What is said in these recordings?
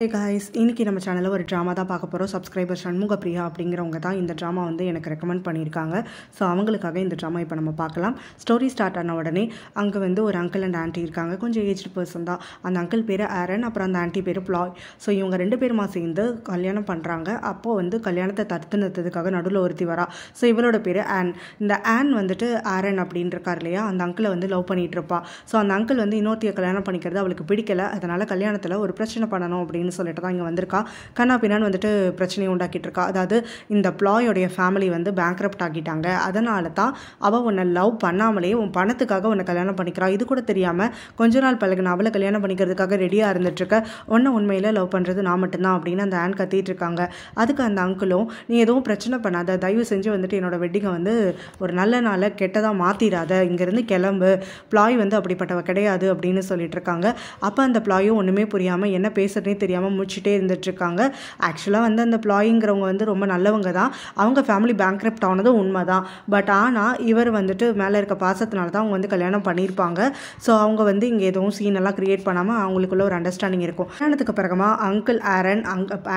Hey guys, இன்னைக்கு நம்ம சேனல்ல ஒரு ட்ராமா தான் பார்க்க போறோம். சப்ஸ்கிரைபர் சண்முகப்பிரியா அப்படிங்கிறவங்க தான் இந்த ட்ராமா வந்து எனக்கு ரெக்கமெண்ட் பண்ணியிருக்காங்க. ஸோ அவங்களுக்காக இந்த ட்ராமா இப்போ நம்ம பார்க்கலாம். ஸ்டோரி ஸ்டார்ட் ஆன உடனே அங்கே வந்து ஒரு அங்கிள் அண்ட் ஆன்ட்டி இருக்காங்க. கொஞ்சம் ஏஜ்டு பர்சன் தான். அந்த அங்கிள் பேர் ஆரன், அப்புறம் அந்த ஆன்ட்டி பேர் ப்ளாய். ஸோ இவங்க ரெண்டு பேருமா சேர்ந்து கல்யாணம் பண்ணுறாங்க. அப்போது வந்து கல்யாணத்தை தடுத்து நிறுத்ததுக்காக நடுவில் ஒருத்தி வரா. ஸோ இவளோட பேர் ஆன். இந்த ஆன் வந்துட்டு ஆரன் அப்படின்னு இருக்கார் இல்லையா, அந்த அங்கிளை வந்து லவ் பண்ணிட்டு இருப்பா. ஸோ அந்த அங்கிள் வந்து இன்னொருத்தியை கல்யாணம் பண்ணிக்கிறது அவளுக்கு பிடிக்கல. அதனால் கல்யாணத்தில் ஒரு பிரச்சனை பண்ணணும் அப்படின்னு சொல்லிட்டு தான் இங்கே வந்திருக்கா. கண்ணா பின்னான்னு வந்துட்டு பிரச்சனையை உண்டாக்கிட்டு இருக்கா. அதாவது இந்த ப்ளாயோடைய ஃபேமிலி வந்து பேங்க்ரப்ட் ஆகிட்டாங்க. அதனால தான் அவள் உன்னை லவ் பண்ணாமலே உன் பணத்துக்காக உன்னை கல்யாணம் பண்ணிக்கிறா. இது கூட தெரியாமல் கொஞ்ச நாள் பழகின அவளை கல்யாணம் பண்ணிக்கிறதுக்காக ரெடியாக இருந்துட்டுருக்க. உன்னை உண்மையில் லவ் பண்ணுறது நான் மட்டும்தான் அப்படின்னு அந்த ஆன் கத்திட்டு இருக்காங்க. அதுக்கு அந்த அங்கிளும், நீ எதுவும் பிரச்சனை பண்ணாத, தயவு செஞ்சு வந்துட்டு என்னோட வெட்டிங்கை வந்து ஒரு நல்ல நாளை கெட்டதாக மாற்றிடாத, இங்கேருந்து கிளம்பு, ப்ளாய் வந்து அப்படிப்பட்டவ கிடையாது அப்படின்னு சொல்லிட்டு இருக்காங்க. அப்போ அந்த ப்ளாயும் ஒன்றுமே புரியாமல் என்ன பேசுறதுனே தெரியாமல் முடிச்சுட்டே இருந்துட்டுருக்காங்க. ஆக்சுவலாக வந்து அந்த ப்ளாயிங்கிறவங்க வந்து ரொம்ப நல்லவங்க தான். அவங்க ஃபேமிலி பேங்க்ரப்ட் ஆனதும் உண்மை தான். பட் ஆனால் இவர் வந்துட்டு மேலே இருக்க பாசத்தினால தான் அவங்க வந்து கல்யாணம் பண்ணியிருப்பாங்க. ஸோ அவங்க வந்து இங்கே எதுவும் சீனெல்லாம் க்ரியேட் பண்ணாமல் அவங்களுக்குள்ள ஒரு அண்டர்ஸ்டாண்டிங் இருக்கும். கல்யாணத்துக்கு பிறகுமா அங்கிள் ஆரன்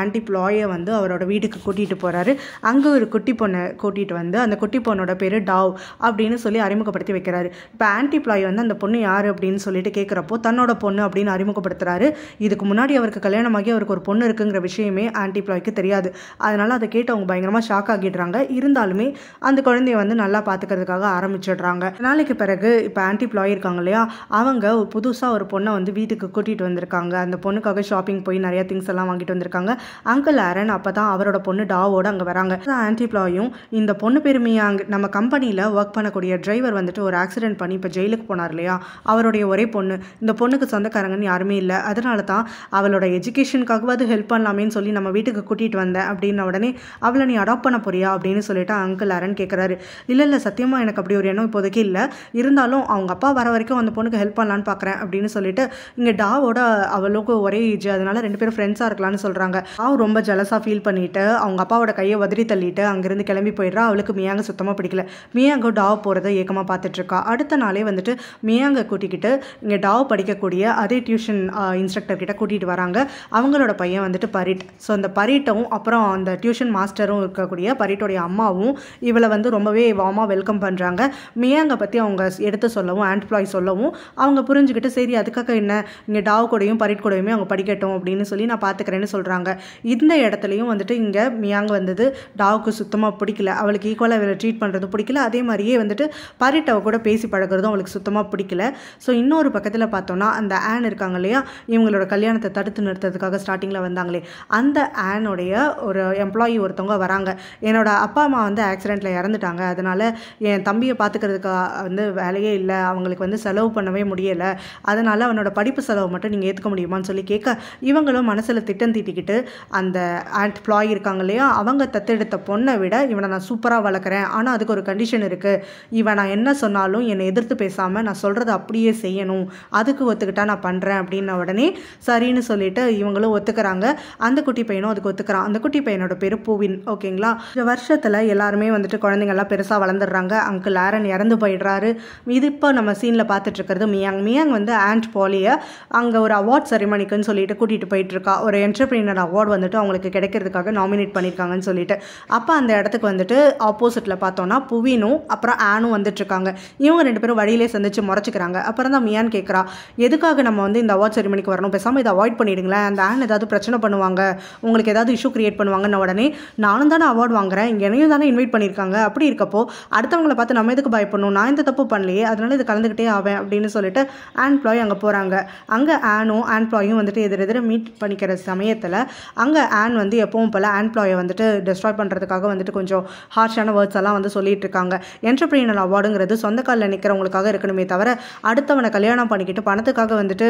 ஆன்டி ப்ளாயை வந்து அவரோட வீட்டுக்கு கூட்டிகிட்டு போகிறாரு. அங்கே ஒரு குட்டி பொண்ணை கூட்டிகிட்டு வந்து அந்த குட்டி பொண்ணோட பேர் டாவ் அப்படின்னு சொல்லி அறிமுகப்படுத்தி வைக்கிறாரு. இப்போ ஆன்டி ப்ளாய் வந்து அந்த பொண்ணு யார் அப்படின்னு சொல்லிட்டு கேட்குறப்போ தன்னோட பொண்ணு அப்படின்னு அறிமுகப்படுத்துறாரு. இதுக்கு முன்னாடி அவருக்கு கல்யாணமாகி அவருக்கு ஒரு பொண்ணு இருக்குங்கிற விஷயமே ஆன்டி ப்ளாய்க்கு தெரியாது. அதனால் அதை கேட்டு அவங்க பயங்கரமாக ஷாக் ஆகிடுறாங்க. இருந்தாலுமே அந்த குழந்தைய வந்து நல்லா பார்த்துக்கிறதுக்காக ஆரம்பிச்சிடுறாங்க. நாளைக்கு பிறகு இப்போ ஆன்டி ப்ளாய் இருக்காங்க இல்லையா, அவங்க புதுசாக ஒரு பொண்ணை வந்து வீட்டுக்கு கூட்டிகிட்டு வந்திருக்காங்க. அந்த பொண்ணுக்காக ஷாப்பிங் போய் நிறைய திங்ஸ் எல்லாம் வாங்கிட்டு வந்திருக்காங்க. அங்கிள் ஆரன் அப்போ தான் அவரோட பொண்ணு டாவோட அங்கே வராங்க. ஆன்டி ப்ளாயும், இந்த பொண்ணு பெருமையா நம்ம கம்பெனியில் ஒர்க் பண்ணக்கூடிய டிரைவர் வந்துட்டு ஒரு ஆக்சிடென்ட் பண்ணி இப்போ ஜெயிலுக்கு போனார் இல்லையா, அவருடைய ஒரே பொண்ணு. இந்த பொண்ணுக்கு சொந்தக்காரங்கன்னு யாருமே இல்லை. அதனால தான் அவளோட எஜுகேஷனுக்காகவாது ஹெல்ப் பண்ணலாமேன்னு சொல்லி நம்ம வீட்டுக்கு கூட்டிகிட்டு வந்தேன் அப்படின்ன உடனே அவளை நீ அடாப்ட் பண்ண போறியா அப்படின்னு சொல்லிட்டு அங்கிள் ஆரன் கேட்குறாரு. இல்லை சத்தியமாக எனக்கு அப்படி ஒரு எண்ணம் இப்போதைக்கு இல்லை, இருந்தாலும் அவங்க அப்பா வர வரைக்கும் அந்த பொண்ணுக்கு ஹெல்ப் பண்ணலான்னு பார்க்குறேன் அப்படின்னு சொல்லிட்டு இங்கே டாவோட அவளுக்கு ஒரே ஏஜ், அதனால ரெண்டு பேரும் ஃப்ரெண்ட்ஸாக இருக்கலாம்னு சொல்கிறாங்க. டாவ் ரொம்ப ஜலஸாக ஃபீல் பண்ணிட்டு அவங்க அப்பாவோட கையை உதறி தள்ளிட்டு அங்கேருந்து கிளம்பி போயிடுறா. அவளுக்கு மியாங்க சுத்தமாக பிடிக்கல. மியாங்க டாவ் போகிறத ஏக்கமாக பார்த்துட்ருக்கா. அடுத்த நாளே வந்துட்டு மியாங்க கூட்டிக்கிட்டு இங்கே டாவ் படிக்கக்கூடிய அதே டியூஷன் இன்ஸ்ட்ரக்டர் கிட்ட கூட்டிகிட்டு வராங்க. அவங்களோட பையன் வந்துட்டு பரிட். ஸோ அந்த பரிட்டும் அப்புறம் அந்த டியூஷன் மாஸ்டரும் இருக்கக்கூடிய பரிட்டோடைய அம்மாவும் இவளை வந்து ரொம்பவே வார்மாக வெல்கம் பண்ணுறாங்க. மியாங்க பற்றி அவங்க எடுத்து சொல்லவும் ஆன்ட் ப்ளாய் சொல்லவும் அவங்க புரிஞ்சுக்கிட்டு, சரி அதுக்காக என்ன, இங்கே டாவ் கூடயும் பரிட் கூடயுமே அவங்க படிக்கட்டும் அப்படின்னு சொல்லி நான் பார்த்துக்கிறேன்னு சொல்கிறாங்க. இந்த இடத்துலையும் வந்துட்டு இங்கே மியாங்க வந்தது டாவுக்கு சுத்தமாக பிடிக்கல. அவளுக்கு ஈக்குவலாக இவளை ட்ரீட் பண்ணுறது பிடிக்கல. அதே மாதிரியே வந்துட்டு பரிட் அவ கூட பேசி பழகிறதும் அவளுக்கு சுத்தமாக பிடிக்கல. ஸோ இன்னொரு பக்கத்தில் பார்த்தோன்னா அந்த ஆன் இருக்காங்க இல்லையா, இவங்களோட கல்யாணத்தை தடுத்து நிறுத்துறதுக்காக ஸ்டார்டிங்கில் வந்தாங்களே, அந்த ஆனுடைய ஒரு எம்ப்ளாயி ஒருத்தவங்க வராங்க. என்னோட அப்பா அம்மா வந்து ஆக்சிடெண்ட்டில் இறந்துட்டாங்க, அதனால் என் தம்பியை பார்த்துக்கிறதுக்கு வந்து வேலையே இல்லை, அவங்களுக்கு வந்து செலவு பண்ணவே முடியலை, அதனால் அவனோட படிப்பு செலவு மட்டும் நீங்கள் ஏற்றுக்க முடியுமான்னு சொல்லி கேட்க, இவங்களும் மனசில் திட்டம் தீட்டிக்கிட்டு அந்த ஆன்ட் ப்ளாய் இருக்காங்க இல்லையா, அவங்க தத்தெடுத்த பொண்ணை விட இவனை நான் சூப்பராக வளர்க்குறேன், ஆனால் அதுக்கு ஒரு கண்டிஷன் இருக்குது, இவன் நான் என்ன சொன்னாலும் என்னை எதிர்த்து பேசாமல் நான் சொல்கிறத அப்படியே செய்யணும், அதுக்கு ஒத்துக்கிட்டா நான் பண்ணுறேன் அப்படின்ன உடனே சரின்னு சொல்லிட்டு இவங்களும் ஒத்துக்கிறாங்க. அந்த குட்டி பையனும் அதுக்கு ஒத்துக்கிறான். அந்த குட்டி பையனோட பேர் பூவின். ஓகேங்களா, இந்த வருஷத்தில் எல்லாருமே வந்துட்டு குழந்தைங்கள்லாம் பெருசாக வளர்ந்துடுறாங்க. அங்கிள் ஆரன் இறந்து போயிடுறாரு. இது இப்போ நம்ம சீனில் பார்த்துட்டு இருக்கிறது மியாங் வந்து ஆன்ட் பாலியை அங்கே ஒரு அவார்ட் செரிமனிக்குன்னு சொல்லிட்டு கூட்டிகிட்டு போயிட்டு இருக்கா. ஒரு என்டர்பிரினர் அவார்டு வந்துட்டு அவங்களுக்கு கிடைக்கிறதுக்காக நாமினேட் பண்ணியிருக்காங்கன்னு சொல்லிட்டு. அப்போ அந்த இடத்துக்கு வந்துட்டு ஆப்போசிட்டில் பார்த்தோன்னா புவினும் அப்புறம் ஆனும் வந்துட்டு இருக்காங்க. இவங்க ரெண்டு பேரும் வழியிலே சந்திச்சு முறைச்சிக்கிறாங்க. அப்புறம் தான் மியான் கேட்குறா, எதுக்காக நம்ம வந்து இந்த அவார்ட் செரிமனிக்கு வரணும், பேசாமல் இதை அவாய்ட் பண்ணிடுங்களேன், அந்த ஆன் ஏதாவது பிரச்சனை பண்ணுவாங்க, உங்களுக்கு ஏதாவது இஷ்யூ கிரியேட் பண்ணுவாங்கன்னு உடனே, நானும் தானே அவார்டு வாங்குறேன், இங்கே என்னையும் தானே இன்வைட் பண்ணியிருக்காங்க, அப்படி இருக்கப்போ அடுத்தவங்களை பார்த்து நம்ம எதுக்கு பயப்படணும், நான் இந்த தப்பு பண்ணலையே, அதனால இது கலந்துக்கிட்டே ஆவேன் அப்படின்னு சொல்லிட்டு ஆன் ப்ளாய் அங்கே போகிறாங்க. அங்கே ஆனும் ஆன் ப்ளாயும் வந்துட்டு எதிரெதிர மீட் பண்ணிக்கிற சமயத்தில் அங்கே ஆன் வந்து எப்பவும் போல் ஆன் ப்ளாயை வந்துட்டு டெஸ்ட்ராய் பண்ணுறதுக்காக வந்துட்டு கொஞ்சம் ஹார்ஷான வேர்ட்ஸ் எல்லாம் வந்து சொல்லிட்டு இருக்காங்க. என்டர்பிரினர் அவார்டுங்கிறது சொந்த காலில் நிற்கிறவங்களுக்காக இருக்கணுமே தவிர அடுத்தவனை கல்யாணம் பண்ணிக்கிட்டு பணத்துக்காக வந்துட்டு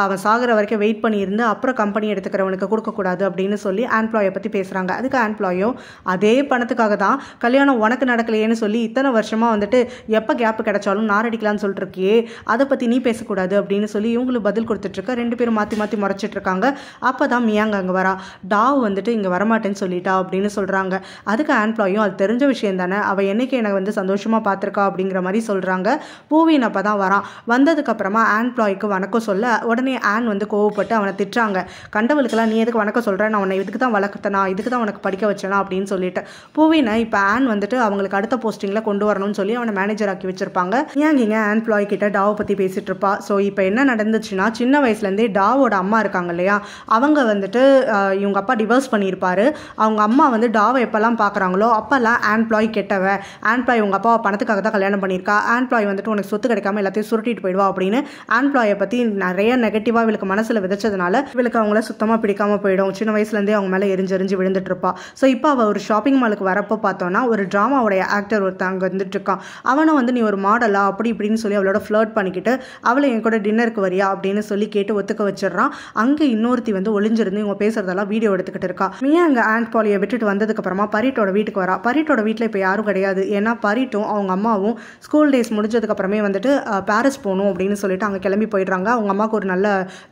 அவன் சாகிற வரைக்கும் வெயிட் பண்ணியிருந்து அப்புறம் கம்பெனி எடுத்துக்கிறவனுக்கு கொடுக்கக்கூடாது அப்படின்னு சொல்லி ஆன்ப்ளாயை பற்றி பேசுகிறாங்க. அதுக்கு ஆன்ப்ளாயோ, அதே பணத்துக்காக தான் கல்யாணம் உனக்கு நடக்கலையேன்னு சொல்லி இத்தனை வருஷமாக வந்துட்டு எப்போ கேப்பு கிடைச்சாலும் நாரடிக்கலான்னு சொல்லிட்டு இருக்கியே, அதை பற்றி நீ பேசக்கூடாது அப்படின்னு சொல்லி இவங்களுக்கு பதில் கொடுத்துட்ருக்க. ரெண்டு பேரும் மாற்றி மாற்றி முறைச்சிட்டு இருக்காங்க. அப்போ தான் மியாங் அங்கே வரா. டாவ் வந்துட்டு இங்கே வரமாட்டேன்னு சொல்லிட்டா அப்படின்னு சொல்கிறாங்க. அதுக்கு ஆன்ப்ளாயும், அது தெரிஞ்ச விஷயம் தானே, அவள் என்னைக்கு எனக்கு வந்து சந்தோஷமாக பார்த்துருக்கா அப்படிங்கிற மாதிரி சொல்கிறாங்க. பூவின் அப்போ தான் வரான். வந்ததுக்கப்புறமா ஆன்ப்ளாய்க்கு வணக்கம் சொல்ல உடனே ஆன் வந்து கோவப்பட்டு அவனை திட்டுறாங்க. கண்டவளுக்கெல்லாம் நீ எதுக்கு வணக்கம் சொல்கிற, நான் உன்னை இதுக்கு தான் வளர்த்தனா, இதுக்கு தான் உனக்கு படிக்க வச்சேனா அப்படின்னு சொல்லிட்டு பூவினை இப்போ ஆன் வந்துட்டு அவங்களுக்கு அடுத்த போஸ்டிங்கில் கொண்டு வரணும்னு சொல்லி அவனை மேனேஜர் ஆக்கி வச்சிருப்பாங்க. ஏன் இங்கே ஆம்ப்ளாய் கிட்ட டாவை பற்றி பேசிட்டு இருப்பா. ஸோ இப்போ என்ன நடந்துச்சுன்னா, சின்ன வயசுலேருந்தே டாவோட அம்மா இருக்காங்க இல்லையா, அவங்க வந்துட்டு இவங்க அப்பா டிவோர்ஸ் பண்ணியிருப்பாரு. அவங்க அம்மா வந்து டாவை எப்போல்லாம் பார்க்குறாங்களோ அப்போல்லாம் ஆம்ப்ளாய் கெட்டவ, ஆம்ப்ளாய் உங்கள் அப்பாவை பணத்துக்காக தான் கல்யாணம் பண்ணியிருக்கா, ஆம்ப்ளாய் வந்துட்டு உனக்கு சொத்து கிடைக்காம எல்லாத்தையும் சுருட்டிட்டு போயிடுவா அப்படின்னு ஆம்ப்ளாயை பற்றி நிறைய நெகட்டிவாக இவளுக்கு மனசில் விதைச்சதுனால இவளுக்கு அவங்கள சுத்தமாக பிடிக்காம போயிடும். சின்ன வயசுலேருந்தே அவங்க மேலே எரிஞ்சு விழுந்துட்டு இருப்பா. ஸோ இப்போ அவள் ஒரு ஷாப்பிங் மாலுக்கு வரப்போ பார்த்தோன்னா ஒரு ட்ராமாவுடைய ஆக்டர் ஒருத்தங்க வந்துட்டு இருக்கான். அவனும் வந்து நீ ஒரு மாடலா அப்படி இப்படின்னு சொல்லி அவளோட ஃப்ளர்ட் பண்ணிக்கிட்டு அவளை என் கூட டின்னருக்கு வரியா அப்படின்னு சொல்லி கேட்டு ஒத்துக்க வச்சிடறான். அங்கே இன்னொருத்தி வந்து ஒளிஞ்சிருந்து இவங்க பேசுறதெல்லாம் வீடியோ எடுத்துக்கிட்டு இருக்கா. மியா அங்கே ஆண்ட் பாலியை விட்டுட்டு வந்ததுக்கு அப்புறமா பரிட்டோட வீட்டுக்கு வரா. பரிட்டோட வீட்டில் இப்போ யாரும் கிடையாது. ஏன்னா பரிட்டும் அவங்க அம்மாவும் ஸ்கூல் டேஸ் முடிஞ்சதுக்கு அப்புறமே வந்துட்டு பாரிஸ் போகணும் அப்படின்னு சொல்லிட்டு அங்கே கிளம்பி போயிடுறாங்க. அவங்க அம்மாவுக்கு ஒரு நல்ல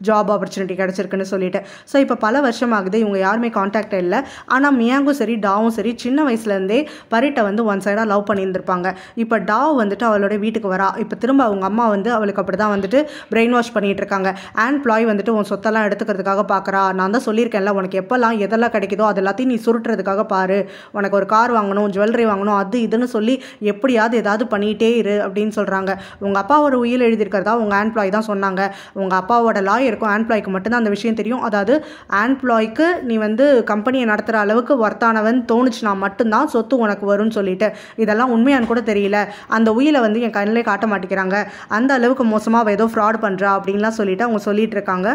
ஜாப் ஆப்பர்ச்சுனிட்டி கிடைச்சிருக்குன்னு சொல்லிட்டு. ஸோ இப்போ பல வருஷம் ஆகுது, இவங்க யாருமே கான்டாக்ட் இல்லை. ஆனால் மியாங்கும் சரி டாவும் சரி சின்ன வயசுலேருந்தே பரிட்டை வந்து ஒன் சைடாக லவ் பண்ணியிருந்திருப்பாங்க. இப்போ டாவ் வந்துட்டு அவளோட வீட்டுக்கு வரா. இப்போ திரும்ப அவங்க அம்மா வந்து அவளுக்கு அப்படி தான் வந்துட்டு பிரெயின் வாஷ் பண்ணிட்டு இருக்காங்க. ஆம்ப்ளாய் வந்துட்டு உன் சொத்தெல்லாம் எடுத்துக்கிறதுக்காக பார்க்குறா. நான் தான் சொல்லியிருக்கேன்ல, உனக்கு எப்போல்லாம் எதெல்லாம் கிடைக்குதோ அது எல்லாத்தையும் நீ சுருட்டுறதுக்காக பாரு. உனக்கு ஒரு கார் வாங்கணும், ஜுவல்லரி வாங்கணும், அது இதுன்னு சொல்லி எப்படியாவது ஏதாவது பண்ணிகிட்டே இரு அப்படின்னு சொல்கிறாங்க. உங்கள் அப்பாவோட உயிர் எழுதியிருக்கிறதா உங்கள் ஆம்ப்ளாய் தான் சொன்னாங்க. உங்கள் அப்பாவோட லாயருக்கும் ஆம்ப்ளாய்க்கு மட்டும்தான் அந்த விஷயம் தெரியும். அதாவது ஆம்ப்ளாய்க்கு நீ வந்து கம்பெனியை நடத்துகிற அளவுக்கு ஒர்த்தானவன் தோணுச்சுனா மட்டும்தான் சொத்து உனக்கு வரும்னு சொல்லிட்டு. இதெல்லாம் உண்மையானு கூட தெரியல. அந்த உயிரை வந்து என் கண்ணிலே காட்ட மாட்டேங்கிறாங்க. அந்த அளவுக்கு மோசமாக ஏதோ ஃப்ராட் பண்ணுறா அப்படின்லாம் சொல்லிட்டு அவங்க சொல்லிட்டு இருக்காங்க.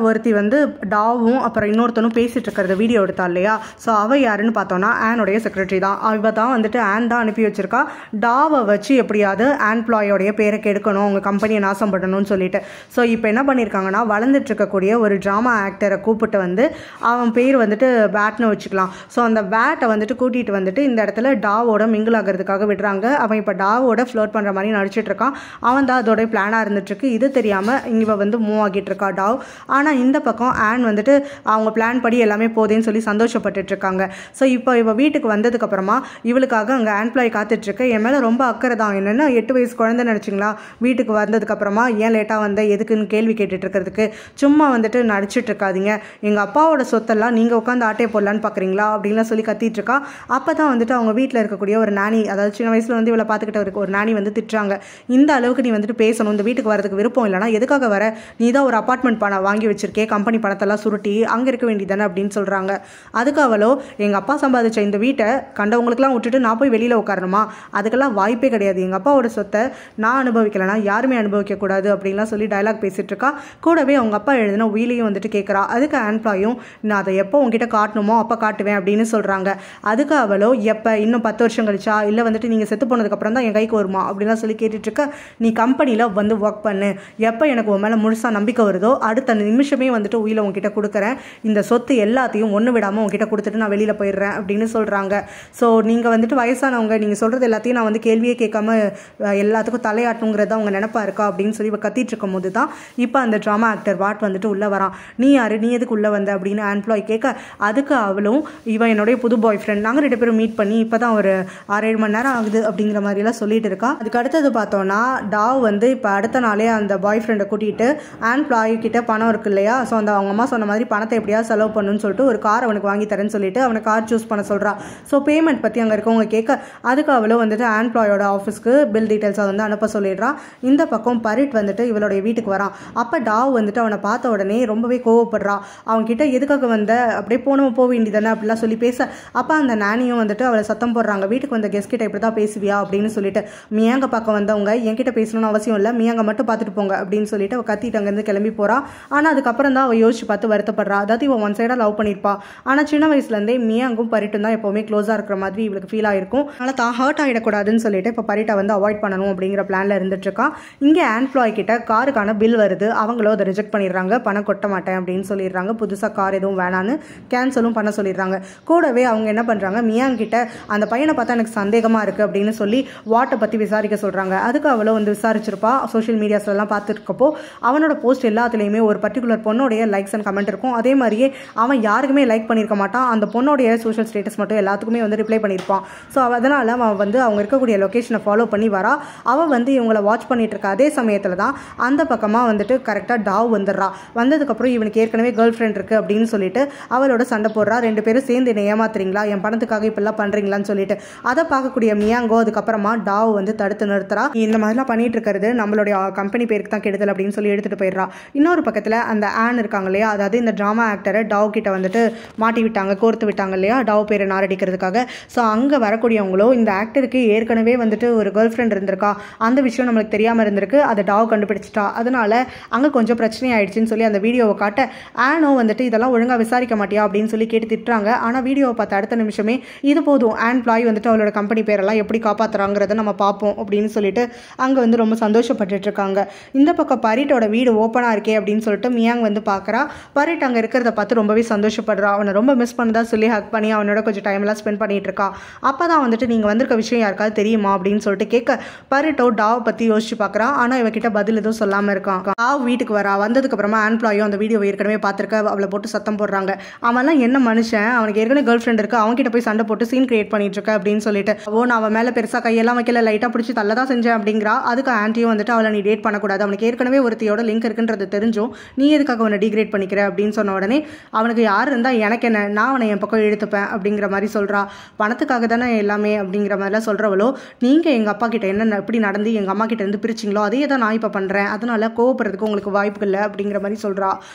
ஒருத்தி வந்து டாவும் அப்புறம் இன்னொருத்தனும் பேசிட்டு இருக்கிறத வீடியோ எடுத்தா இல்லையா. ஸோ அவள் யாருன்னு பார்த்தோன்னா ஆனோடைய செக்ரட்டரி தான். அவள் தான் வந்துட்டு ஆன் தான் அனுப்பி வச்சிருக்கா. டாவை வச்சு எப்படியாவது ஆம்ப்ளாயோடைய பேரை கெடுக்கணும், அவங்க கம்பெனியை நாசம் பண்ணணும்னு சொல்லிட்டு. ஸோ இப்போ என்ன பண்ணியிருக்காங்கன்னா, வளர்ந்துட்டு இருக்கக்கூடிய ஒரு ட்ராமா ஆக்டரை கூப்பிட்டு வந்து அவன் பேர் வந்துட்டு பேட்னு வச்சுக்கலாம். ஸோ அந்த பேட்டை வந்துட்டு கூட்டிகிட்டு வந்துட்டு இந்த இடத்துல டாவோட மிங்கிள் ஆகிறதுக்காக விடுறாங்க. அவன் இப்போ டாவோட ஃப்ளோட் பண்ணுற மாதிரி நடிச்சிட்டு இருக்கான். அவன் தான் அதோடைய பிளானாக இருந்துட்டுருக்கு. இது தெரியாமல் இவ வந்து மூவ் ஆகிட்டு இருக்கா டாவ். ஆனால் இந்த பக்கம் ஆன் வந்துட்டு அவங்க பிளான் படி எல்லாமே போதேன்னு சொல்லி சந்தோஷப்பட்டுட்டு இருக்காங்க. ஸோ இப்போ இவ வீட்டுக்கு வந்ததுக்கப்புறமா இவளுக்காக அங்கே ஆம்ப்ளாய் காத்துட்ருக்கு. என் மேலே ரொம்ப அக்கறை தான். என்னென்னா 8 வயசு குழந்தை நினச்சிங்களா, வீட்டுக்கு வந்ததுக்கப்புறமா ஏன் லேட்டாக வந்த எதுக்குன்னு கேள்வி கேட்டுட்டு இருக்கிறதுக்கு சும்மா வந்துட்டு நடிச்சிட்டு இருக்காதிங்க. எங்கள் அப்பாவோட சொத்தெல்லாம் நீங்கள் உட்காந்து ஆட்டையை போடலான்னு பார்க்குறீங்களா அப்படின்லாம் சொல்லி கத்திட்டு இருக்கா. அப்போ தான் வந்துட்டு அவங்க வீட்டில் இருக்கக்கூடிய ஒரு நானி, அதாவது சின்ன வயசில் வந்து இவளை பார்த்துக்கிட்ட ஒரு நானி வந்து திட்டுறாங்க. இந்த அளவுக்கு நீ வந்துட்டு பேசணும், இந்த வீட்டுக்கு வரதுக்கு விருப்பம் இல்லைனா எதுக்காக வர, நீ தான் ஒரு அப்பார்ட்மெண்ட் பணம் வாங்கி வச்சிருக்கே, கம்பெனி பணத்தெல்லாம் சுருட்டி அங்கே இருக்க வேண்டியதானே அப்படின்னு சொல்கிறாங்க. அதுக்கு அவளோ, எங்கள் அப்பா சம்பாதிச்ச இந்த வீட்டை கண்டவங்களுக்குலாம் விட்டுட்டு நான் போய் வெளியில் உட்காரணுமா, அதுக்கெல்லாம் வாய்ப்பே கிடையாது. எங்கள் அப்பாவோட சொத்தை நான் அனுபவிக்கலைன்னா யாருமே அனுபவிக்கக்கூடாது அப்படின்லாம் சொல்லி டயலாக் பேசிகிட்டு இருக்கா. கூடவே அவங்க அப்பா எழுதின உயிலையும் வந்துட்டு கேட்குறா. அதுக்கு ஆம்ப்ளாயும் நான் அதை எப்போ உங்ககிட்ட காட்டணுமோ அப்போ காட்டுவேன் அப்படின்னு சொல்கிறாங்க. அதுக்கு அவளோ, எப்போ இன்னும் 10 வருஷம் கழிச்சா, இல்லை வந்துட்டு நீங்கள் செத்து போனதுக்கப்புறம் தான் என் கைக்கு வருமா அப்படின்லாம் சொல்லி கேட்டுட்ருக்க. நீ கம்பெனியில் வந்து ஒர்க் பண்ணு, எப்போ எனக்கு உன் மேலே முழுசாக நம்பிக்கை வருதோ அடுத்த நிமிஷமே வந்துட்டு உயிரை உங்ககிட்ட கொடுக்குறேன், இந்த சொத்து எல்லாத்தையும் ஒன்று விடாமல் உங்ககிட்ட கொடுத்துட்டு நான் வெளியில் போயிடுறேன் அப்படின்னு சொல்கிறாங்க. ஸோ நீங்கள் வந்துட்டு வயசானவங்க, நீங்கள் சொல்கிறது எல்லாத்தையும் நான் வந்து கேள்வியே கேட்காம எல்லாத்துக்கும் தலையாட்டணுங்கிறத அவங்க நினைப்பா இருக்கா அப்படின்னு சொல்லி கத்திட்டு இருக்கும் போது தான் இப்போ அந்த ட்ராமா ஆக்டர் வாட் வந்துட்டு உள்ளே வரான். நீ யார், நீ எதுக்கு உள்ளே வந்த அப்படின்னு ஆம்ப்ளாய் கேட்க, அதுக்கு அவளும் இவன் என்னுடைய புது பாய் ஃப்ரெண்ட், நாங்கள் 2 பேரும் மீட் பண்ணி இப்போ தான் ஒரு 6-7 மணி நேரம் ஆகுது அப்படிங்கிற மாதிரிலாம் சொல்லிட்டு இருக்கா. அதுக்கு அடுத்தது பார்த்தோன்னா டாவ் வந்து இப்போ அடுத்த நாளே அந்த பாய் ஃப்ரெண்டை கூட்டிகிட்டு ஆம்ப்ளாய் கிட்ட பணம் இருக்கு இல்லையா, ஸோ அந்த அவங்க அம்மா சொன்ன மாதிரி பணத்தை எப்படியாவது செலவு பண்ணணும்னு சொல்லிட்டு ஒரு கார் அவனுக்கு வாங்கி தரேன்னு சொல்லிட்டு அவனை கார் சூஸ் பண்ண சொல்கிறா. ஸோ பேமெண்ட் பற்றி அங்கே இருக்கவங்க கேட்க, அதுக்கு அவளும் வந்துட்டு ஆம்ப்ளாயோட ஆஃபீஸ்க்கு பில் டீட்டெயில்ஸை வந்து அனுப்ப சொல்லிடுறான். இந்த பக்கம் பரிட் வந்துட்டு இவளுடைய வீட்டுக்கு வரான். அப்போ டாவ் வந்துட்டு அவனை பார்த்த உடனே ரொம்பவே கோவப்படுறா. அவன்கிட்ட எதுக்காக வந்த, அப்படியே போக வேண்டியதானே அப்படிலாம் சொல்லி பேச, அப்போ அந்த நானியும் வந்துட்டு அவளை சத்தம் போடுறாங்க. வீட்டுக்கு வந்த கெஸ்ட் கிட்ட இப்படி தான் பேசுவியா அப்படின்னு சொல்லிட்டு. மியாங்க பார்க்க வந்தவங்க என்கிட்ட பேசணும்னு அவசியம் இல்லை, மியாங்க மட்டும் பார்த்துட்டு போங்க அப்படின்னு சொல்லிட்டு அவள் கத்திட்டு அங்கேருந்து கிளம்பி போறா. ஆனால் அதுக்கப்புறம் தான் அவள் யோசிச்சு பார்த்து வருத்தப்படுறா. அதாவது இவன் ஒன் சைடாக லவ் பண்ணியிருப்பா. ஆனால் சின்ன வயசுலேருந்தே மியாங்கும் பரிட்டும் தான் எப்போவுமே க்ளோஸாக இருக்கிற மாதிரி இவளுக்கு ஃபீல் ஆயிருக்கும். அதனால் தான் ஹர்ட் ஆகிடக்கூடாதுன்னு சொல்லிட்டு இப்போ பரிட்டை வந்து அவாய்ட் பண்ணணும் அப்படிங்கிற பிளானில் இருந்துட்டு இருக்கா. இங்கே ஆம்ப்ளாய் கிட்ட காருக்கான பில் வருது. அவங்களும் அதை ரிஜெக்ட் பண்ணிடுறாங்க. பணம் கொட்ட மாட்டேன் அப்படின்னு சொல்லிடுறாங்க. புதுசாக கார் எதுவும் வேணான்னு கேன்சலும் பண்ண சொல்லிடுறாங்க. கூடவே அவங்க என்ன பண்ணுறாங்க, மியாங்கிட்ட அந்த பையனை பார்த்தா எனக்கு சந்தேகமாக இருக்குது அப்படின்னு சொல்லி வாட்டை பற்றி விசாரிக்க சொல்கிறாங்க. அதுக்கு அவளும் வந்து விசாரிச்சிருப்பா. சோஷியல் மீடியாஸ்லாம் பார்த்துருக்கப்போ அவனோட போஸ்ட் எல்லாத்துலேயுமே ஒரு பர்டிகுலர் பொண்ணோடைய லைக்ஸ் அண்ட் கமெண்ட் இருக்கும். அதே மாதிரியே அவன் யாருக்குமே லைக் பண்ணியிருக்க மாட்டான். அந்த பொண்ணோடைய சோஷியல் ஸ்டேட்டஸ் மட்டும் எல்லாத்துக்குமே வந்து ரிப்ளை பண்ணியிருப்பான். ஸோ அதனால் அவன் வந்து அவங்க இருக்கக்கூடிய லொக்கேஷனை ஃபாலோ பண்ணி வரா. அவள் வந்து இவங்களை வாட்ச் பண்ணிட்டு இருக்கா. அதே சமயத்தில் தான் அந்த பக்கமாக வந்துட்டு கரெக்டாக டாவ் வந்துடுறா. வந்ததுக்கப்புறம் இவனுக்கு அவனுக்கு ஏற்கனவே கேர்ள் ஃப்ரெண்ட் இருக்குது அப்படின்னு சொல்லிட்டு அவளோட சண்டை போடுறா. 2 பேரும் சேர்ந்து என்னை ஏமாத்துறீங்களா, என் பணத்துக்காக இப்பெல்லாம் பண்ணுறீங்களான்னு சொல்லிட்டு அதை பார்க்கக்கூடிய மியாங்கோ அதுக்கப்புறமா டாவ் வந்து தடுத்து நிறுத்துறா. இந்த மாதிரிலாம் பண்ணிட்டு இருக்கிறது நம்மளுடைய கம்பெனி பேருக்கு தான் கெடுதல் அப்படின்னு சொல்லி எடுத்துகிட்டு போயிடுறா. இன்னொரு பக்கத்தில் அந்த ஆன் இருக்காங்க இல்லையா, அதாவது இந்த ட்ராமா ஆக்டரை டாவ் கிட்ட வந்துட்டு மாட்டி விட்டாங்க, கோர்த்து விட்டாங்க இல்லையா டாவ் பேரை நாரடிக்கிறதுக்காக. ஸோ அங்கே வரக்கூடியவங்களோ இந்த ஆக்டருக்கு ஏற்கனவே வந்துட்டு ஒரு கேர்ள் ஃப்ரெண்ட் இருந்திருக்கா, அந்த விஷயம் நம்மளுக்கு தெரியாமல் இருந்திருக்கு, அதை டாவ் கண்டுபிடிச்சிட்டா. அதனால அங்கே கொஞ்சம் பிரச்சனை ஆயிடுச்சுன்னு சொல்லி அந்த வீடியோவை காட்ட ஆனோ வந்துட்டு இதெல்லாம் ஒழுங்காக விசாரிக்க மாட்டியா அப்படின்னு சொல்லி கேட்டு திட்டுறாங்க. ஆனால் வீடியோவை பார்த்த அடுத்த நிமிஷமே இது போதும், ஆன் பிளாய் வந்துட்டு அவளோட கம்பெனி பேரெல்லாம் எப்படி காப்பாற்றுறாங்கிறத நம்ம பார்ப்போம் அப்படின்னு சொல்லிட்டு அங்கே வந்து ரொம்ப சந்தோஷப்பட்டுட்டு இருக்காங்க. இந்த பக்கம் பரிட்டோட வீடு ஓப்பனாக இருக்கே அப்படின்னு சொல்லிட்டு மியாங் வந்து பார்க்குறா. பரிட் அங்கே இருக்கிறத பார்த்து ரொம்பவே சந்தோஷப்படுறா. அவனை ரொம்ப மிஸ் பண்ணதா சொல்லி ஹக் பண்ணி அவனோட கொஞ்சம் டைம்லாம் ஸ்பெண்ட் பண்ணிட்டு இருக்கா. அப்போ தான் வந்துட்டு நீங்கள் வந்திருக்க விஷயம் யாருக்காவது தெரியுமா அப்படின்னு சொல்லிட்டு கேட்க பரிட்டோ டாவை பற்றி யோசிச்சு பார்க்குறா. ஆனால் இவகிட்ட பதில் எதுவும் சொல்லாமல் இருக்கான். டாவ் வீட்டுக்கு வரா. வந்ததுக்கப்புறமா ஆன்ப்ளாயும் அந்த வீடியோவை ஏற்கனவே பார்த்துருக்க, அவளை போட்டு சத்தம் போடுறாங்க. அவன்லாம் என்ன மனுஷன், அவனுக்கு ஏற்கனவே கேர்ள் ஃப்ரெண்ட் இருக்கு, அவன்கிட்ட போய் சண்டை போட்டு சீன் கிரியேட் பண்ணிட்டு இருக்க அப்படின்னு சொல்லிட்டு நான் அவன் மேலே பெருசாக கையெல்லாம் வைக்கல, லைட்டாக பிடிச்சி தள்ள தான் செஞ்சேன் அப்படிங்கிறா. அதுக்கு ஆன்ட்டியும் வந்துட்டு அவளை நீ டேட் பண்ணக்கூடாது, அவனுக்கு ஏற்கனவே ஒருத்தியோட லிங்க் இருக்குன்றது தெரிஞ்சும் நீ எதுக்காக அவனை டிகிரேட் பண்ணிக்கிற அப்படின்னு சொன்ன உடனே அவனுக்கு யார் இருந்தால் எனக்கு என்ன, நான் அவனை என் பக்கம் இழுத்துப்பேன் அப்படிங்கிற மாதிரி சொல்கிறா. பணத்துக்காக தானே எல்லாமே அப்படிங்கிற மாதிரிலாம் சொல்கிறவளோ, நீங்கள் எங்கள் அப்பா கிட்ட என்ன எப்படி நடந்து எங்கள் அம்மா கிட்ட இருந்து பிரிச்சிங்களோ அதே தான் நான் இப்போ பண்ணுறேன், அதனால கோவப்படுறதுக்கு உங்களுக்கு வாய்ப்பு இல்லை அப்படிங்கிற மாதிரி சொல்கிறா.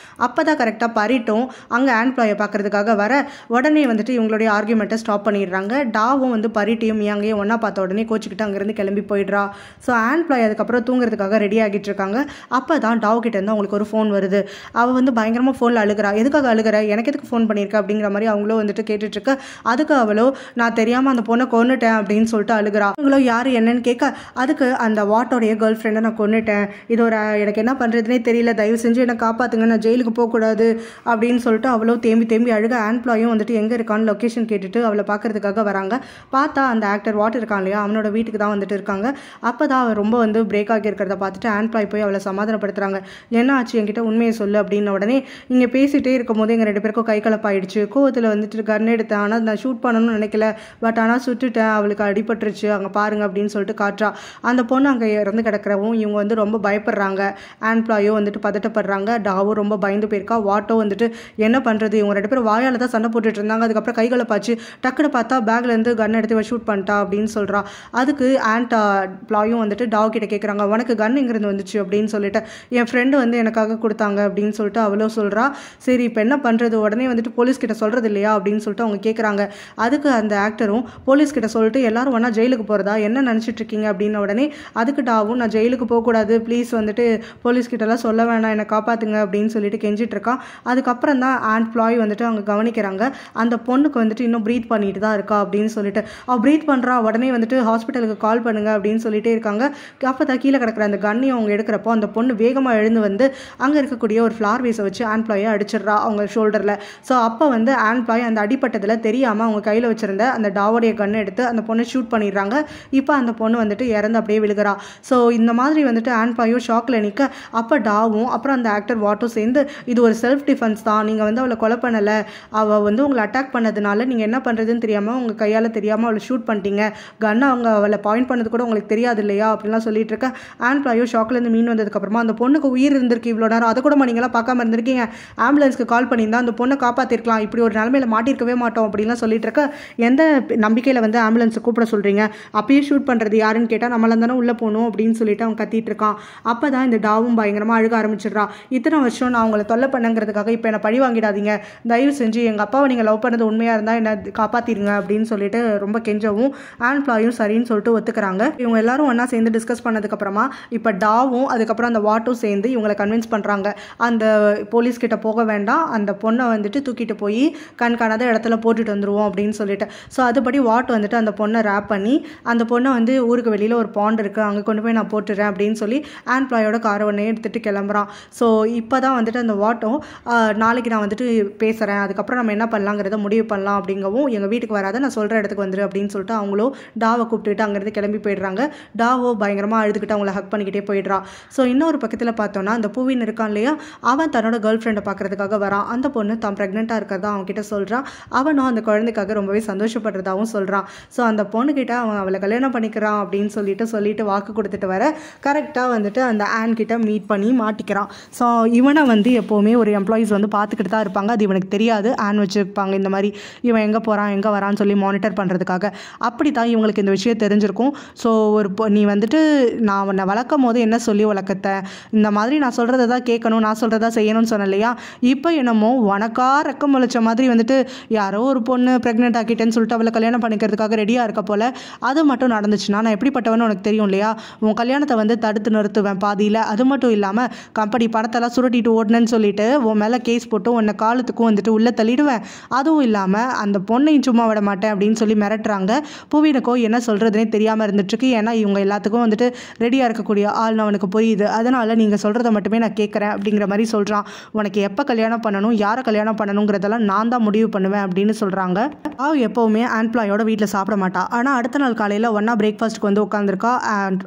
அப்போ தான் கரெக்டாக பரிட்டும் அங்கே ஆன்ப்ளாயை பார்க்கறதுக்காக வர உடனே வந்துட்டு இவங்களுடைய ஆர்கியூமெண்ட்டை ஸ்டாப் பண்ணிடுறாங்க. டாவும் வந்து பரிட்டையும் மியாங்கையும் ஒன்றா பார்த்த உடனே கோச்சிக்கிட்டு அங்கேருந்து கிளம்பி போயிடுறா. ஸோ ஆன்ப்ளாய் அதுக்கப்புறம் தூங்குறதுக்காக ரெடி ஆகிட்டு இருக்காங்க. அப்போ தான் டாவ் கிட்ட இருந்து அவங்களுக்கு ஒரு ஃபோன் வருது. அவள் வந்து பயங்கரமாக ஃபோனில் அழுகிறா. எதுக்காக அழுகிற, எனக்கு எதுக்கு ஃபோன் பண்ணியிருக்க அப்படிங்கிற மாதிரி அவங்களும் வந்துட்டு கேட்டுட்ருக்க. அதுக்கு அவளோ நான் தெரியாமல் அந்த பொண்ணை கொன்னுட்டேன் அப்படின்னு சொல்லிட்டு அழுகிறா. அவங்களோ யார் என்னன்னு கேட்க அதுக்கு அந்த வாட்டோடைய கேர்ள் ஃப்ரெண்டை நான் கொன்னுட்டேன், இது ஒரு எனக்கு என்ன பண்ணுறதுனே தெரியல, தயவு செஞ்சு என்னை காப்பாற்றுங்க, நான் ஜெயிலுக்கு போகக்கூடாது அப்படின்னு சொல்லிட்டு அவ்வளோ தேம்பி அழுக. ஆன்ப்ளாயும் வந்துட்டு எங்கே இருக்கான்னு லொக்கேஷன் கேட்டுட்டு அவளை பார்க்கறதுக்காக வராங்க. பார்த்தா அந்த ஆக்டர் வாட்டர் இருக்கான் இல்லையா, அவனோட வீட்டுக்கு தான் வந்துட்டு இருக்காங்க. அப்போ தான் அவள் ரொம்ப வந்து பிரேக் ஆகி இருக்கிறத பார்த்துட்டு ஆன்ப்ளாய் போய் அவளை சமாதானப்படுத்துறாங்க. என்ன ஆச்சு என்கிட்ட உண்மையை சொல்லு அப்படின்ன உடனே இங்கே பேசிகிட்டே இருக்கும் போது எங்கள் 2 பேருக்கும் கை கலப்பாயிடுச்சு, கோவத்தில் வந்துட்டு கன் எடுத்தேன், ஆனால் நான் ஷூட் பண்ணணும்னு நினைக்கல, பட் ஆனால் சுட்டுட்டேன், அவளுக்கு அடிபட்டுருச்சு, அங்கே பாருங்க அப்படின்னு சொல்லிட்டு காட்டுறா. அந்த பொண்ணு அங்கே இறந்து கிடக்கிறவும் இவங்க வந்து ரொம்ப பயப்படுறாங்க. ஆன்ப்ளாயோ வந்துட்டு பதட்டப்படுறாங்க. டாவும் ரொம்ப பயந்து போயிருக்கா. வாட்டோ வந்துட்டு என்ன பண்ணுறது, இவங்க 2 பேரும் வாயால் தான் சண்டை போட்டுட்டு இருந்தாங்க, அதுக்கப்புறம் கைகளை பாச்சு டக்குன்னு பார்த்தா பேக்லேருந்து கன் எடுத்து ஷூட் பண்ணிட்டா அப்படின்னு சொல்கிறா. அதுக்கு ஆன்ப்ளாயும் வந்துட்டு டாவ் கிட்ட கேட்குறாங்க, உனக்கு கன் எங்கேருந்து வந்துச்சு அப்படின்னு சொல்லிட்டு. என் ஃப்ரெண்டு வந்து எனக்காக கொடுத்தாங்க அப்படின்னு சொல்லிட்டு அவளோ சொல்கிறா. சரி இப்போ என்ன பண்ணுறது, உடனே வந்துட்டு போலீஸ்கிட்ட சொல்கிறது இல்லையா அப்படின்னு சொல்லிட்டு அவங்க கேட்குறாங்க. அதுக்கு அந்த ஆக்டரும் போலீஸ்கிட்ட சொல்லிட்டு எல்லாரும் ஒன்றா ஜெயிலுக்கு போகிறதா என்ன நினச்சிட்டு இருக்கீங்க அப்படின்ன உடனே அதுக்கு டாவும் நான் ஜெயிலுக்கு போகக்கூடாது, ப்ளீஸ் வந்துட்டு போலீஸ்கிட்டலாம் சொல்ல வேணாம், என்னை காப்பாற்றுங்க அப்படின்னு சொல்லிட்டு கெஞ்சிட்டு இருக்கான். அதுக்கப்புறம் தான் ஆன்ப்ளாய் வந்துட்டு அவங்க கவனிக்கிறாங்க, அந்த பொண்ணுக்கு வந்துட்டு இன்னும் ப்ரீத் பண்ணிட்டு தான் இருக்கா அப்படின்னு சொல்லிட்டு. அவள் ப்ரீத் பண்ணுறா, உடனே வந்துட்டு ஹாஸ்பிட்டலுக்கு கால் பண்ணுங்க அப்படின்னு சொல்லிட்டே இருக்காங்க. அப்போ தான் கீழே கிடக்கிற அந்த கன்னையும் அவங்க எடுக்கிறப்போ அந்த பொண்ணு வேகமாக எழுந்து வந்து அங்கே இருக்கக்கூடிய ஒரு ஃப்ளார் வேஸை வச்சு ஆன்ப்ளாயை அடிச்சிடுறா அவங்க ஷோல்டரில். ஸோ அப்போ வந்து ஆன்ப்ளாய் அந்த அடிப்பட்டதில் தெரியாமல் அவங்க கையில் வச்சிருந்த அந்த டாவோடைய கன்னை எடுத்து அந்த பொண்ணை ஷூட் பண்ணிடுறாங்க. இப்போ அந்த பொண்ணு வந்துட்டு இறந்து அப்படியே விழுகிறா. ஸோ இந்த மாதிரி வந்துட்டு ஆன்ப்ளாயும் ஷாக்கில் நிற்க அப்போ டாவும் அப்புறம் அந்த ஆக்டர் வாட்டும் சேர்ந்து இது ஒரு செல்ஃப் டிஃபென்ஸ் தான், நீங்கள் வந்து அவளை கொலை பண்ணலை, அவள் வந்து உங்களை அட்டாக் பண்ணதுனால நீங்கள் என்ன பண்ணுறதுன்னு தெரியாமல் உங்கள் கையால் தெரியாமல் அவளை ஷூட் பண்ணிட்டீங்க, கன்னை அவங்க அவளை பாயிண்ட் பண்ணது கூட உங்களுக்கு தெரியாது இல்லையா அப்படின்லாம் சொல்லிட்டு இருக்க. ஆன்ப்ளாயோ ஷாக்லேருந்து மீன் வந்ததுக்கப்புறமா அந்த பொண்ணுக்கு உயிர் இருந்திருக்கு இவ்வளோ நேரம், அதை கூட நீங்களாம் பார்க்காம இருந்திருக்கீங்க, ஆம்புலன்ஸ்க்கு கால் பண்ணியிருந்தா அந்த பொண்ணை காப்பாற்றிருக்கலாம், இப்படி ஒரு நிலைமையில மாட்டிருக்கவே மாட்டோம் அப்படின்லாம் சொல்லிட்டு இருக்க. எந்த நம்பிக்கையில் வந்து ஆம்புலன்ஸை கூப்பிட சொல்கிறீங்க, அப்பயே ஷூட் பண்ணுறது யாருன்னு கேட்டால் நம்மளாம் தானே உள்ளே போகணும் அப்படின்னு சொல்லிட்டு அவன் கத்திட்டு இருக்கான். அப்போ தான் இந்த டாவும் பயங்கரமாக அழுக ஆரம்பிச்சிடுறா. இத்தனை வருஷம் நான் அவங்கள தொல்லை பண்ணங்கிறதுக்காக இப்போ என்னை பழி வாங்கிடாதீங்க, தயவு செஞ்சு எங்கள் அப்பாவை நீங்கள் லவ் பண்ணது உண்மையாக இருந்தால் என்னை காப்பாற்றிடுங்க அப்படின்னு சொல்லிட்டு ரொம்ப கெஞ்சவும் ஆன்ப்ளாயும் சரின்னு சொல்லிட்டு ஒத்துக்கிறாங்க. இவங்க எல்லாரும் ஒன்றா சேர்ந்து டிஸ்கஸ் பண்ணதுக்கப்புறமா இப்போ டாவும் அதுக்கப்புறம் அந்த வாட்டும் சேர்ந்து இவங்களை கன்வின்ஸ் பண்ணுறாங்க, அந்த போலீஸ்கிட்ட போக வேண்டாம், அந்த பொண்ணை வந்துட்டு தூக்கிட்டு போய் கண்காணாத இடத்துல போட்டுட்டு வந்துடுவோம் அப்படின்னு சொல்லிட்டு. ஸோ அதுபடி வாட் வந்துட்டு அந்த பொண்ணை ரேப் பண்ணி அந்த பொண்ணை வந்து ஊருக்கு வெளியில் ஒரு பாண்ட் இருக்குது அங்கே கொண்டு போய் நான் போட்டுறேன் அப்படின்னு சொல்லி ஆன்ப்ளாயோட காரை ஒன்றே எடுத்துகிட்டு கிளம்புறான். ஸோ இப்போ தான் வந்துட்டு அந்த வாட்டும் நாளைக்கு நான் வந்துட்டு பேசுகிறேன், அதுக்கப்புறம் நம்ம என்ன பண்ணலாங்கிறத முடிவு பண்ணலாம் அப்படிங்கவும், எங்கள் வீட்டுக்கு வராத நான் சொல்கிற இடத்துக்கு வந்துரு அப்படின்னு சொல்லிட்டு அவங்களும் டாவை கூப்பிட்டுட்டு அங்கேருந்து கிளம்பி போயிடுறாங்க. டாவோ பயங்கரமாக அழுதுகிட்டு அவங்கள ஹக் பண்ணிக்கிட்டே போயிடுறான். ஸோ இன்னொரு பக்கத்தில் பார்த்தோன்னா அந்த பூவின் இருக்கான் இல்லையா, அவன் தன்னோட கேர்ள் ஃப்ரெண்டை பார்க்கறதுக்காக வரான். அந்த பொண்ணு தான் ப்ரெக்னெண்ட்டாக இருக்கிறதா அவன்கிட்ட சொல்கிறான். அவனும் அந்த குழந்தைக்காக ரொம்பவே சந்தோஷப்படுறதாகவும் சொல்கிறான். ஸோ அந்த பொண்ணுக்கிட்ட அவன் அவளை கல்யாணம் பண்ணிக்கிறான் அப்படின்னு சொல்லிட்டு வாக்கு கொடுத்துட்டு வர கரெக்டாக வந்துட்டு அந்த ஆன் கிட்ட மீட் பண்ணி மாட்டிக்கிறான். ஸோ இவனை வந்து எப்போவுமே எப்போவுமே ஒரு எம்ப்ளாயீஸ் வந்து பார்த்துக்கிட்டு தான் இருப்பாங்க. அது இவனுக்கு தெரியாது. ஆன் வச்சுருப்பாங்க இந்த மாதிரி இவன் எங்கே போகிறான் எங்கே வரான்னு சொல்லி மானிட்டர் பண்ணுறதுக்காக. அப்படி தான் இவங்களுக்கு இந்த விஷயம் தெரிஞ்சிருக்கும். ஸோ நீ வந்துட்டு நான் உன்னை வளர்க்கும் போது என்ன சொல்லி வளர்க்கத்த, இந்த மாதிரி நான் சொல்கிறத தான் கேட்கணும், நான் சொல்கிறதா செய்யணும்னு சொன்னேன் இல்லையா, இப்போ என்னமோ உனக்கா ரெக்கம் முளைச்ச மாதிரி வந்துட்டு யாரோ ஒரு பொண்ணு ப்ரெக்னென்ட் ஆக்கிட்டேன்னு சொல்லிட்டு அவளை கல்யாணம் பண்ணிக்கிறதுக்காக ரெடியாக இருக்க போல். அது மட்டும் நடந்துச்சுன்னா நான் எப்படிப்பட்டவன்னு உனக்கு தெரியும் இல்லையா, உன் கல்யாணத்தை வந்து தடுத்து நிறுத்துவேன் பாதியில். அது மட்டும் இல்லாமல் கம்பெனி பணத்தெல்லாம் சுருட்டிட்டு ஓடணுன்னு சொல்லிட்டு உன் மேலே கேஸ் போட்டு உன்னை காலத்துக்கும் வந்துட்டு உள்ளே தள்ளிடுவேன். அதுவும் இல்லாமல் அந்த பொண்ணையும் சும்மா விட மாட்டேன் அப்படின்னு சொல்லி மிரட்டுறாங்க. புவினுக்கோ என்ன சொல்கிறதுனே தெரியாமல் இருந்துட்டுருக்கு. ஏன்னா இவங்க எல்லாத்துக்கும் வந்துட்டு ரெடியாக இருக்கக்கூடிய ஆள்னு அவனுக்கு புரியுது. அதனால் நீங்கள் சொல்கிறத மட்டுமே நான் கேட்குறேன் அப்படிங்கிற மாதிரி சொல்கிறான். உனக்கு எப்போ கல்யாணம் பண்ணணும், யாரை கல்யாணம் பண்ணணுங்கிறதெல்லாம் நான் தான் முடிவு பண்ணுவேன் அப்படின்னு சொல்கிறாங்க. எப்போவுமே ஆண்ட்ப்ளாயோட வீட்டில் சாப்பிட மாட்டா. ஆனால் அடுத்த நாள் காலையில் ஒன்றா பிரேக்ஃபாஸ்ட்டுக்கு வந்து உட்காந்துருக்கா.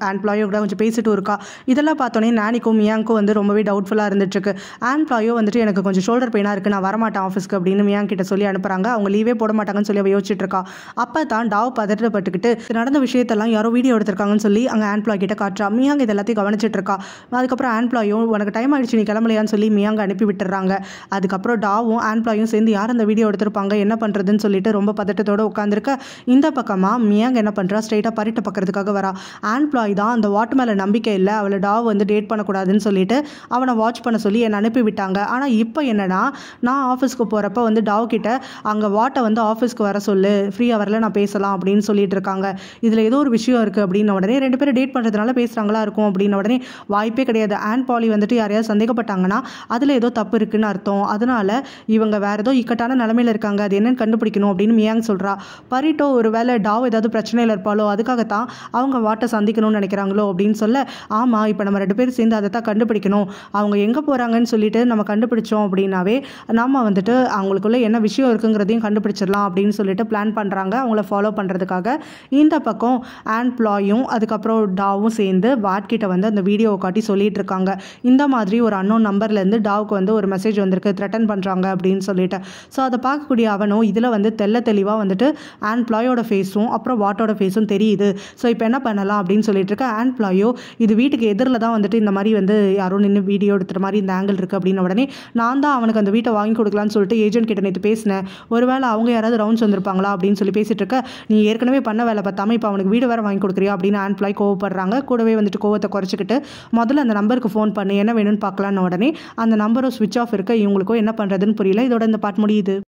ஆண்ட்ப்ளாயோ கூட கொஞ்சம் பேசிட்டு இருக்கா. இதெல்லாம் பார்த்தோன்னே நானிக்கும் மியாங்க்கும் வந்து ரொம்பவே டவுட்ஃபுல்லாக இருந்துட்டுருக்கு. ஆண்ட்ப்ளாயோ வந்துட்டு எனக்கு கொஞ்சம் ஷோல்டர் பெயினாக இருக்குது, நான் வரமாட்டேன் ஆஃபீஸ்க்கு அப்படின்னு மியாங் கிட்ட சொல்லி அனுப்புகிறாங்க. அவங்க லீவே போட மாட்டாங்கன்னு சொல்லி அவ யோசிச்சுட்டு இருக்கா. அப்போ தான் டாவ் பதட்டப்பட்டுக்கிட்டு நடந்த விஷயத்தெல்லாம் யாரோ வீடியோ எடுத்திருக்காங்கன்னு சொல்லி அங்கே ஆண்ட்ப்ளாய் கிட்ட காட்டுறா. மியாங் இது எல்லாத்தையும் கவனிச்சிட்டு இருக்கா. அதுக்கப்புறம் ஆண்ட்ப்ளாயும் உனக்கு டைம் ஆயிடுச்சு நீ கிளம்பலையான்னு சொல்லி மியாங்க அனுப்பி விட்டுறாங்க. அதுக்கப்புறம் டாவும் ஆண்ட்ப்ளாயும் சேர்ந்து யார் அந்த வீடியோ எடுத்திருப்பாங்க என்ன பண்ணுறதுன்னு சொல்லிட்டு ரொம்ப பதட்டத்தோடு உட்காந்துருக்க. இந்த பக்கமாக மியாங் என்ன பண்ணுறா, ஸ்ட்ரைட்டாக பரிட்டை பார்க்கறதுக்காக வரா. ஆண்ட்ப்ளாய் தான் அந்த வாட் மேலே நம்பிக்கை இல்லை, அவளை டாவ் வந்து டேட் பண்ணக்கூடாதுன்னு சொல்லிட்டு அவனை வாட்ச் பண்ண சொல்லி என்னை அனுப்பி விட்டாங்க. ஆனால் இப்போ என்னன்னா நான் ஆஃபீஸ்க்கு போகிறப்ப வந்து டாவ் கிட்ட அங்கே வாட்டை வந்து ஆஃபீஸ்க்கு வர சொல்லு, ஃப்ரீ ஹவரில் நான் பேசலாம் அப்படின்னு சொல்லிட்டு இருக்காங்க. இதில் ஏதோ ஒரு விஷயம் இருக்குது அப்படின்ன உடனே ரெண்டு பேரும் டேட் பண்ணுறதுனால பேசுகிறாங்களா இருக்கும் அப்படின்ன உடனே வாய்ப்பே கிடையாது. ஆண்ட் பாலி வந்துட்டு யாரையாவது சந்தேகப்பட்டாங்கன்னா அதில் ஏதோ தப்பு இருக்குன்னு அர்த்தம். அதனால இவங்க வேற ஏதோ இக்கட்டான நிலைமையில் இருக்காங்க, அது என்னன்னு கண்டுபிடிக்கணும் அப்படின்னு மியாங் சொல்கிறா. பரிட்டோ ஒரு வேளை டாவ் ஏதாவது பிரச்சனையில் இருப்பாளோ அதுக்காகத்தான் அவங்க வாட்டை சந்திக்கணும்னு நினைக்கிறாங்களோ அப்படின்னு சொல்ல, ஆமாம் இப்போ நம்ம ரெண்டு பேரும் சேர்ந்து அதை தான் கண்டுபிடிக்கணும். அவங்க எங்கே போகிறாங்கன்னு சொல்லிட்டு நம்ம கண்டுபிடிச்சோம் அப்படின்னாவே நம்ம வந்துட்டு அவங்களுக்குள்ள என்ன விஷயம் இருக்குங்கிறதையும் கண்டுபிடிச்சிடலாம் அப்படின்னு சொல்லிட்டு பிளான் பண்ணுறாங்க அவங்கள ஃபாலோ பண்ணுறதுக்காக. இந்த பக்கம் ஆண்ட்ப்ளாயும் அதுக்கப்புறம் டாவும் சேர்ந்து வாட்கிட்ட வந்து அந்த வீடியோவை காட்டி சொல்லிட்டு இருக்காங்க. இந்த மாதிரி ஒரு அன்னோன் நம்பர்லேருந்து டாவுக்கு வந்து ஒரு மெசேஜ் வந்திருக்கு, த்ரெட்டன் பண்ணுறாங்க அப்படின்னு சொல்லிட்டு. ஸோ அதை பார்க்கக்கூடிய அவனும் இதில் வந்து தெளிவாக வந்துட்டு ஆண்ட்ப்ளாயோட ஃபேஸும் அப்புறம் வாட்டோட ஃபேஸும் தெரியுது. ஸோ இப்போ என்ன பண்ணலாம் அப்படின்னு சொல்லிட்டு இருக்க. ஆண்ட்ப்ளாயோ இது வீட்டுக்கு எதிரில் தான் வந்துட்டு இந்த மாதிரி வந்து யாரோ நின்று வீடியோ எடுத்துகிற மாதிரி இந்த ஆங்கிள் இருக்குது அப்படின்னு உடனே நான் தான் அவனுக்கு அந்த வீட்டை வாங்கி கொடுக்கலான்னு சொல்லிட்டு ஏஜென்ட் கிட்ட நேற்று பேசினேன், ஒருவேளை அவங்க யாராவது ரவுண்ட்ஸ் வந்திருப்பாங்களா அப்படின்னு சொல்லி பேசிட்டு இருக்க. நீ ஏற்கனவே பண்ண வேலை பார்த்தாம இப்போ அவனுக்கு வீடு வேறு வாங்கி கொடுக்குறியா அப்படின்னு ஆண்ட்ப்ளாய் கோவப்படுறாங்க. கூடவே வந்துட்டு கோவத்தை குறைச்சிக்கிட்டு முதல்ல அந்த நம்பருக்கு ஃபோன் பண்ணி என்ன வேணும்னு பார்க்கலான்னு உடனே அந்த நம்பரும் ஸ்விட்ச் ஆஃப் இருக்க. இவங்களுக்கும் என்ன பண்ணுறதுன்னு புரியல. இதோட இந்த பாட்டு முடியுது.